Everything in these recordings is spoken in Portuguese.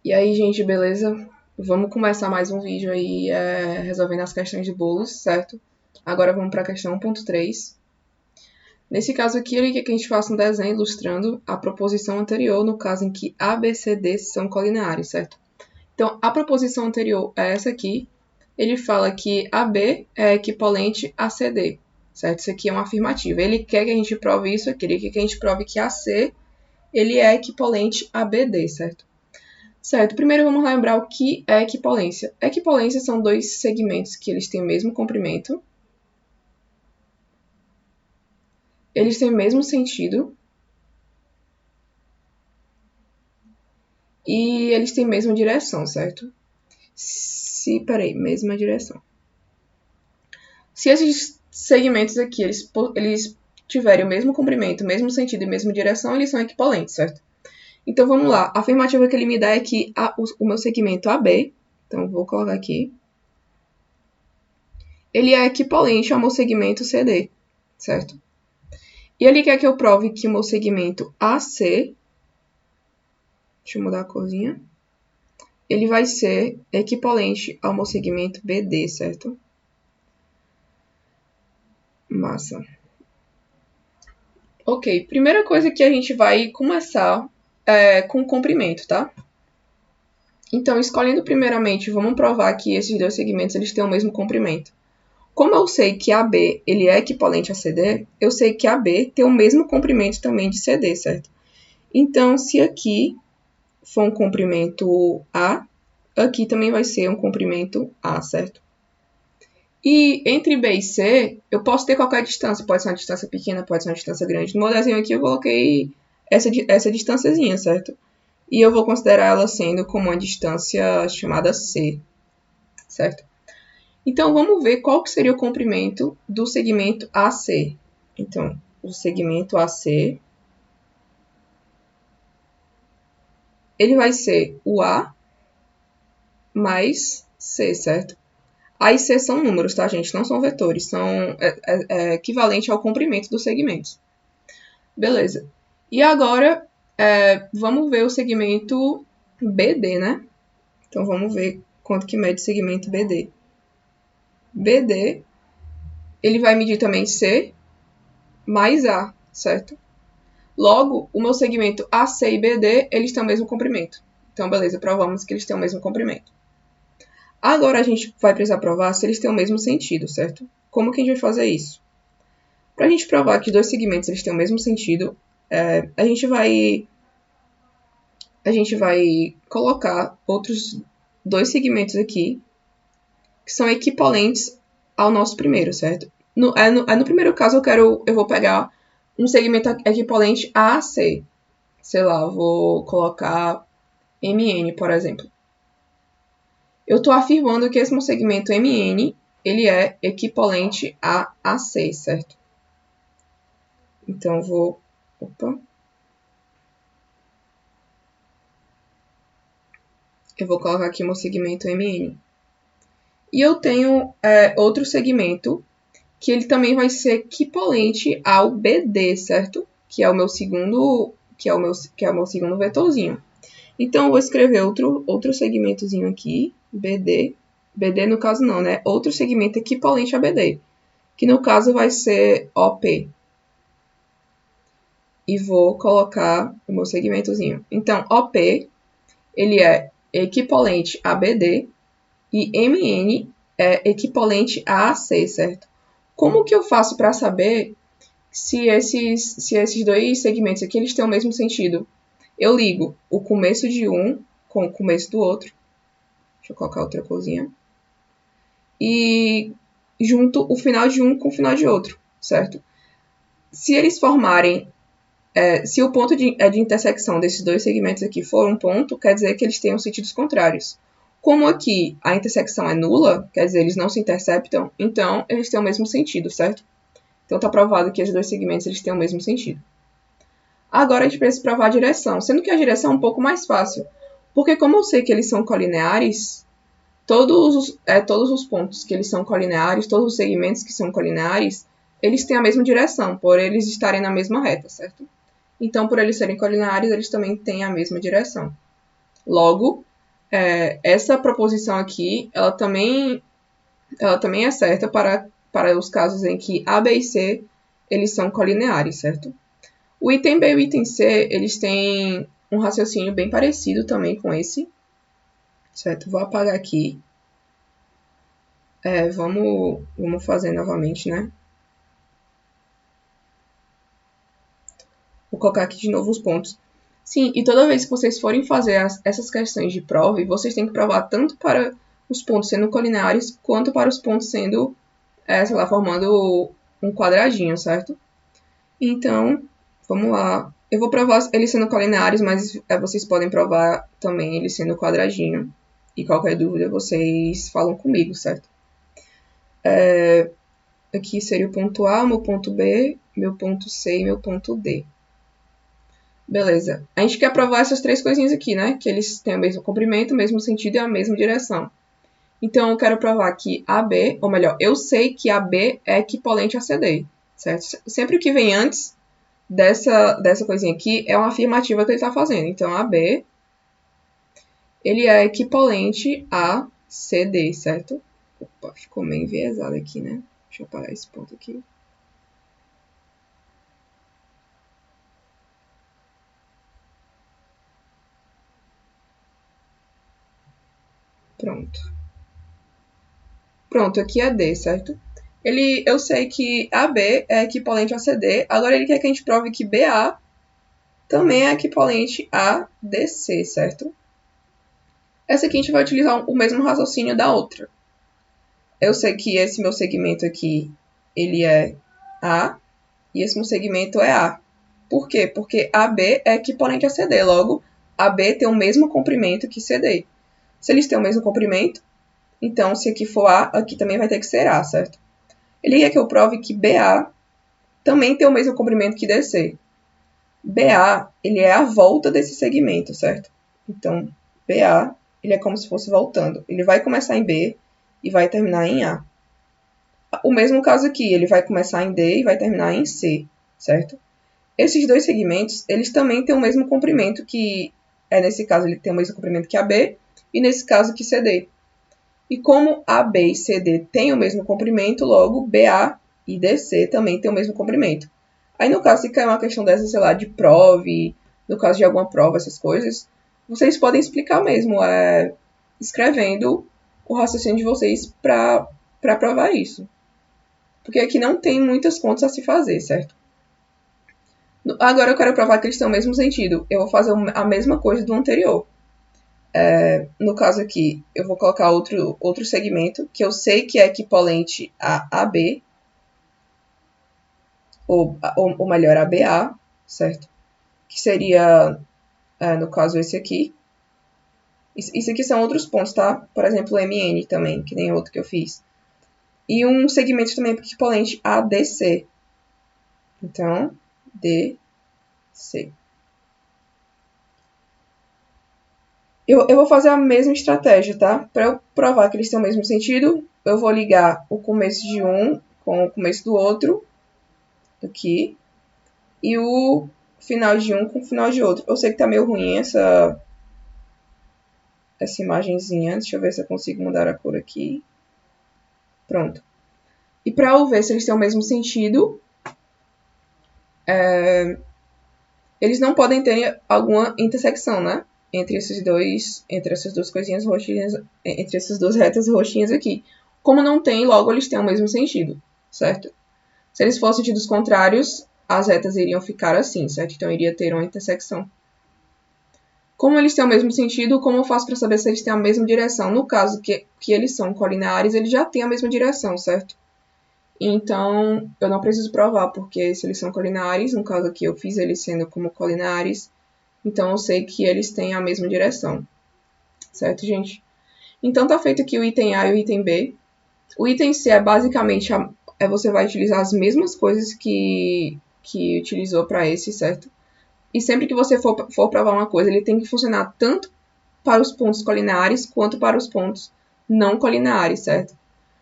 E aí, gente, beleza? Vamos começar mais um vídeo aí resolvendo as questões de bolos, certo? Agora vamos para a questão 1.3. Nesse caso aqui, ele quer que a gente faça um desenho ilustrando a proposição anterior, no caso em que A, B, C, D são colineares, certo? Então, a proposição anterior é essa aqui. Ele fala que AB é equivalente a CD, certo? Isso aqui é uma afirmativa. Ele quer que a gente prove isso aqui. Ele quer que a gente prove que AC ele é equivalente a BD, certo? Certo, primeiro vamos lembrar o que é equipolência. Equipolência são dois segmentos que eles têm o mesmo comprimento, eles têm o mesmo sentido e eles têm a mesma direção, certo? Mesma direção. Se esses segmentos aqui, eles tiverem o mesmo comprimento, mesmo sentido e mesma direção, eles são equipolentes, certo? Então vamos lá, a afirmativa que ele me dá é que o meu segmento AB, então vou colocar aqui, ele é equivalente ao meu segmento CD, certo? E ele quer que eu prove que o meu segmento AC, deixa eu mudar a corzinha, ele vai ser equivalente ao meu segmento BD, certo? Massa. Ok, primeira coisa que a gente vai começar com o comprimento, tá? Então, escolhendo primeiramente, vamos provar que esses dois segmentos eles têm o mesmo comprimento. Como eu sei que AB ele é equivalente a CD, eu sei que AB tem o mesmo comprimento também de CD, certo? Então, se aqui for um comprimento A, aqui também vai ser um comprimento A, certo? E entre B e C, eu posso ter qualquer distância. Pode ser uma distância pequena, pode ser uma distância grande. No meu desenho aqui eu coloquei essa distânciazinha, certo? E eu vou considerar ela sendo como uma distância chamada C, certo? Então, vamos ver qual que seria o comprimento do segmento AC. Então, o segmento AC, ele vai ser o A mais C, certo? A e C são números, tá, gente? Não são vetores, são equivalentes ao comprimento dos segmentos. Beleza. E agora, vamos ver o segmento BD, né? Então, vamos ver quanto que mede o segmento BD. BD, ele vai medir também C mais A, certo? Logo, o meu segmento AC e BD, eles têm o mesmo comprimento. Então, beleza, provamos que eles têm o mesmo comprimento. Agora, a gente vai precisar provar se eles têm o mesmo sentido, certo? Como que a gente vai fazer isso? Para a gente provar que os dois segmentos eles têm o mesmo sentido, a gente vai colocar outros dois segmentos aqui que são equivalentes ao nosso primeiro, certo? No primeiro caso, eu vou pegar um segmento equivalente a AC. Sei lá, vou colocar MN, por exemplo. Eu estou afirmando que esse meu segmento MN ele é equivalente a AC, certo? Então, eu vou... Opa. Eu vou colocar aqui meu segmento MN. E eu tenho outro segmento que ele também vai ser equivalente ao BD, certo? Que é o meu segundo, que é o meu segundo vetorzinho. Então, eu vou escrever outro segmentozinho aqui, BD. BD no caso não, né? Outro segmento equivalente a BD, que no caso vai ser OP. E vou colocar o meu segmentozinho. Então, OP, ele é equivalente a BD e MN é equivalente a AC, certo? Como que eu faço para saber se esses dois segmentos aqui eles têm o mesmo sentido? Eu ligo o começo de um com o começo do outro. Deixa eu colocar outra corzinha. E junto o final de um com o final de outro, certo? Se eles formarem... se o ponto de intersecção desses dois segmentos aqui for um ponto, quer dizer que eles tenham sentidos contrários. Como aqui a intersecção é nula, quer dizer, eles não se interceptam, então eles têm o mesmo sentido, certo? Então está provado que os dois segmentos eles têm o mesmo sentido. Agora a gente precisa provar a direção, sendo que a direção é um pouco mais fácil, porque como eu sei que eles são colineares, todos os pontos que eles são colineares, todos os segmentos que são colineares, eles têm a mesma direção, por eles estarem na mesma reta, certo? Então, por eles serem colineares, eles também têm a mesma direção. Logo, essa proposição aqui, ela também é certa para os casos em que A, B e C, eles são colineares, certo? O item B e o item C, eles têm um raciocínio bem parecido também com esse, certo? Vou apagar aqui. Vamos fazer novamente, né? Vou colocar aqui de novo os pontos. Sim, e toda vez que vocês forem fazer essas questões de prova, vocês têm que provar tanto para os pontos sendo colineares, quanto para os pontos sendo, sei lá, formando um quadradinho, certo? Então, vamos lá. Eu vou provar eles sendo colineares, mas vocês podem provar também eles sendo quadradinho. E qualquer dúvida, vocês falam comigo, certo? Aqui seria o ponto A, o meu ponto B, meu ponto C e meu ponto D. Beleza. A gente quer provar essas três coisinhas aqui, né? Que eles têm o mesmo comprimento, o mesmo sentido e a mesma direção. Então, eu quero provar que AB, ou melhor, eu sei que AB é equivalente a CD, certo? Sempre o que vem antes dessa coisinha aqui é uma afirmativa que ele está fazendo. Então, AB, ele é equivalente a CD, certo? Opa, ficou meio enviesado aqui, né? Deixa eu apagar esse ponto aqui. Pronto. Pronto, aqui é D, certo? Eu sei que AB é equivalente a CD, agora ele quer que a gente prove que BA também é equivalente a DC, certo? Essa aqui a gente vai utilizar o mesmo raciocínio da outra. Eu sei que esse meu segmento aqui, ele é A, e esse meu segmento é A. Por quê? Porque AB é equivalente a CD, logo, AB tem o mesmo comprimento que CD. Se eles têm o mesmo comprimento, então se aqui for A, aqui também vai ter que ser A, certo? Ele quer que eu prove que BA também tem o mesmo comprimento que DC. BA, ele é a volta desse segmento, certo? Então, BA, ele é como se fosse voltando. Ele vai começar em B e vai terminar em A. O mesmo caso aqui, ele vai começar em D e vai terminar em C, certo? Esses dois segmentos, eles também têm o mesmo comprimento que, nesse caso, ele tem o mesmo comprimento que AB e nesse caso que CD. E como AB e CD têm o mesmo comprimento, logo BA e DC também têm o mesmo comprimento. Aí, no caso, se cair uma questão dessa, sei lá, de prova, no caso de alguma prova, essas coisas, vocês podem explicar mesmo, escrevendo o raciocínio de vocês para provar isso. Porque aqui não tem muitas contas a se fazer, certo? Agora eu quero provar que eles têm o mesmo sentido. Eu vou fazer a mesma coisa do anterior. No caso aqui, eu vou colocar outro segmento, que eu sei que é equivalente a AB, ou melhor, a BA, certo? Que seria, no caso, esse aqui. Isso aqui são outros pontos, tá? Por exemplo, o MN também, que nem outro que eu fiz. E um segmento também equivalente a DC. Então, DC. Eu vou fazer a mesma estratégia, tá? Para eu provar que eles têm o mesmo sentido, eu vou ligar o começo de um com o começo do outro, aqui, e o final de um com o final de outro. Eu sei que tá meio ruim essa imagenzinha. Deixa eu ver se eu consigo mudar a cor aqui. Pronto. E para eu ver se eles têm o mesmo sentido, eles não podem ter alguma intersecção, né? Entre essas duas coisinhas roxinhas, entre essas duas retas roxinhas aqui. Como não tem, logo eles têm o mesmo sentido, certo? Se eles fossem sentidos contrários, as retas iriam ficar assim, certo? Então iria ter uma intersecção. Como eles têm o mesmo sentido, como eu faço para saber se eles têm a mesma direção? No caso que eles são colineares, eles já têm a mesma direção, certo? Então, eu não preciso provar, porque se eles são colineares, no caso aqui eu fiz eles sendo como colineares, então eu sei que eles têm a mesma direção. Certo, gente? Então, tá feito aqui o item A e o item B. O item C é basicamente, você vai utilizar as mesmas coisas que utilizou para esse, certo? E sempre que você for provar uma coisa, ele tem que funcionar tanto para os pontos colineares quanto para os pontos não colineares, certo?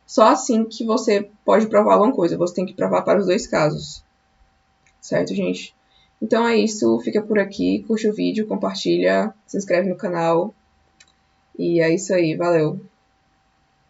Só assim que você pode provar alguma coisa. Você tem que provar para os dois casos. Certo, gente? Então é isso. Fica por aqui. Curte o vídeo, compartilha, se inscreve no canal. E é isso aí, valeu!